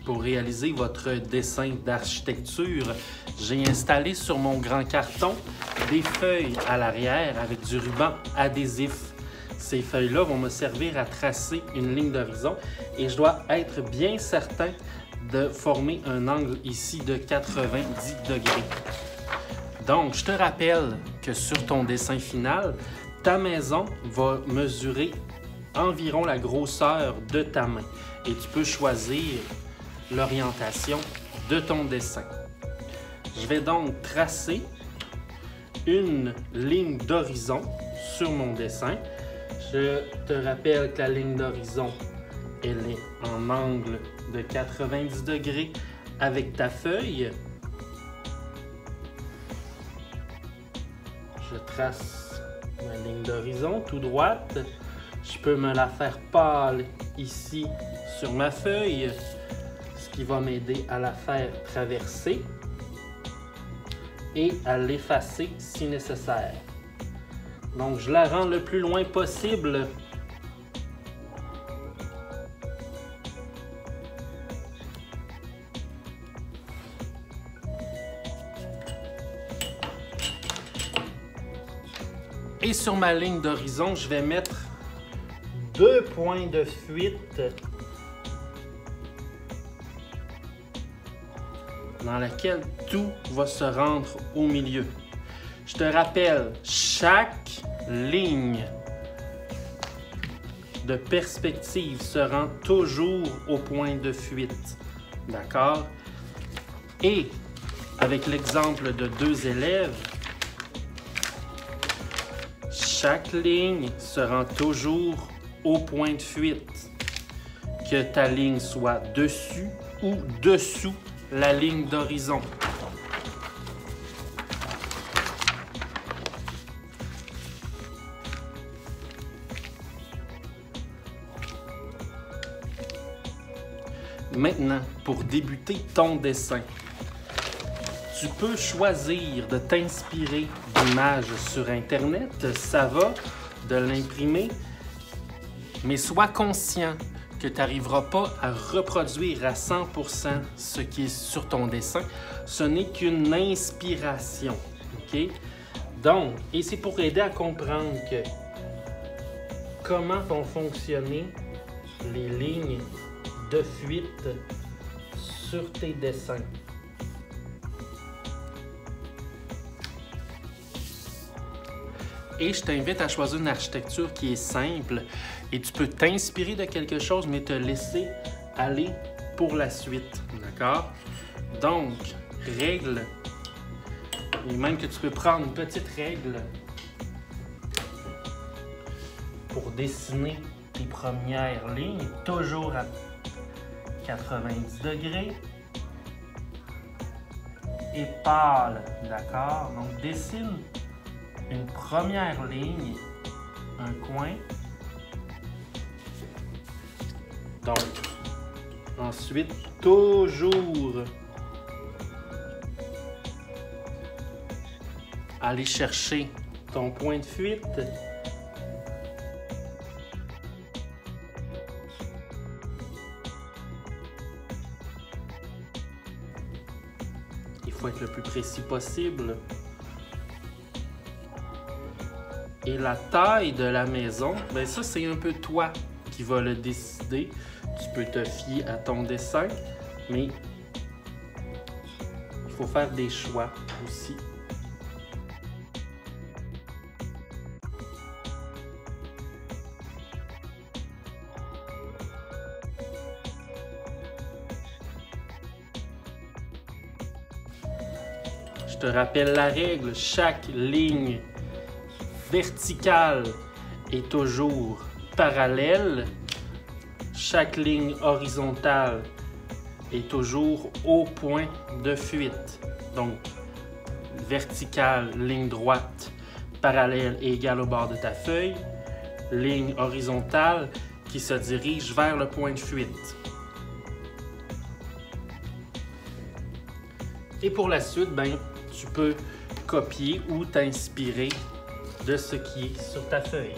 Pour réaliser votre dessin d'architecture, j'ai installé sur mon grand carton des feuilles à l'arrière avec du ruban adhésif. Ces feuilles-là vont me servir à tracer une ligne d'horizon et je dois être bien certain de former un angle ici de 90 degrés. Donc, je te rappelle que sur ton dessin final, ta maison va mesurer environ la grosseur de ta main et tu peux choisir l'orientation de ton dessin. Je vais donc tracer une ligne d'horizon sur mon dessin. Je te rappelle que la ligne d'horizon, elle est en angle de 90 degrés avec ta feuille. Je trace ma ligne d'horizon tout droite. Je peux me la faire pâle ici sur ma feuille, ce qui va m'aider à la faire traverser et à l'effacer si nécessaire. Donc, je la rends le plus loin possible. Et sur ma ligne d'horizon, je vais mettre 2 points de fuite dans laquelle tout va se rendre au milieu. Je te rappelle, chaque ligne de perspective se rend toujours au point de fuite. D'accord? Et avec l'exemple de 2 élèves, chaque ligne se rend toujours au point de fuite. Que ta ligne soit dessus ou dessous la ligne d'horizon. Maintenant, pour débuter ton dessin, tu peux choisir de t'inspirer d'images sur Internet. Ça va de l'imprimer, mais sois conscient que tu n'arriveras pas à reproduire à 100% ce qui est sur ton dessin. Ce n'est qu'une inspiration. OK? Donc, et c'est pour aider à comprendre comment vont fonctionner les lignes de fuite sur tes dessins. Et je t'invite à choisir une architecture qui est simple et tu peux t'inspirer de quelque chose, mais te laisser aller pour la suite. D'accord? Donc, règle, et même que tu peux prendre une petite règle pour dessiner tes premières lignes, toujours à 90 degrés et pâle. D'accord? Donc, dessine une première ligne, un coin. Donc, ensuite, toujours aller chercher ton point de fuite. Il faut être le plus précis possible. Et la taille de la maison, bien ça, c'est un peu toi qui vas le décider. Tu peux te fier à ton dessin, mais il faut faire des choix aussi. Je te rappelle la règle, chaque ligne verticale est toujours parallèle. Chaque ligne horizontale est toujours au point de fuite. Donc, verticale, ligne droite, parallèle et égale au bord de ta feuille. Ligne horizontale qui se dirige vers le point de fuite. Et pour la suite, ben, tu peux copier ou t'inspirer de ce qui est sur ta feuille.